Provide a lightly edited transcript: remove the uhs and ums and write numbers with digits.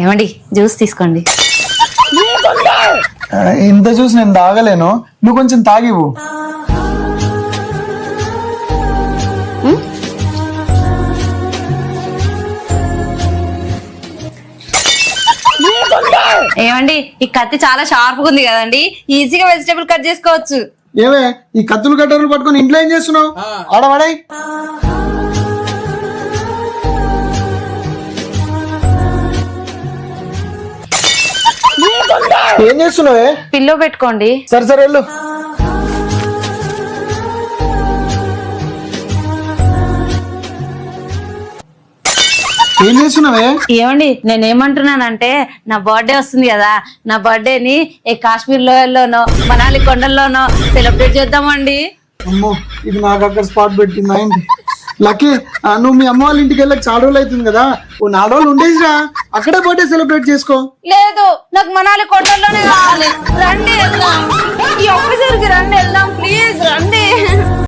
ఏమండి జ్యూస్ తీసుకోండి. ఇంత జ్యూస్ నేను తాగలేను, నువ్వు కొంచెం తాగివు. ఏమండి ఈ కత్తి చాలా షార్ప్ గా ఉంది కదండి, ఈజీగా వెజిటేబుల్ కట్ చేసుకోవచ్చు. ఏమే ఈ కత్తులు కట్టర్లు పట్టుకొని ఇంట్లో ఏం చేస్తున్నావు? ఆడవాడై ఏం చేస్తున్నావే? పిల్లో పెట్టుకోండి. సరే సరే వెళ్ళు. ఏం చేస్తున్నావే? ఏమండి నేనేమంటున్నానంటే నా బర్త్డే వస్తుంది కదా, నా బర్త్డేని ఏ కాశ్మీర్ లోయల్లోనో మనాలి కొండల్లోనో సెలబ్రేట్ చేద్దామండి. అమ్మో ఇది నాకు అక్కడ స్పాట్ పెట్టింది అయింది. లక్కీ నువ్వు మీ అమ్మ వాళ్ళ ఇంటికి వెళ్ళక చాలా రోజులు అవుతుంది కదా, ఓ 4 రోజులు ఉండేసిరా, అక్కడే బర్త్డే సెలబ్రేట్ చేసుకో. లేదు నాకు మనాలి కొండల్లోనే కావాలి, రండి వెళ్దాం. ఈ ఒక్కసారికి రండి.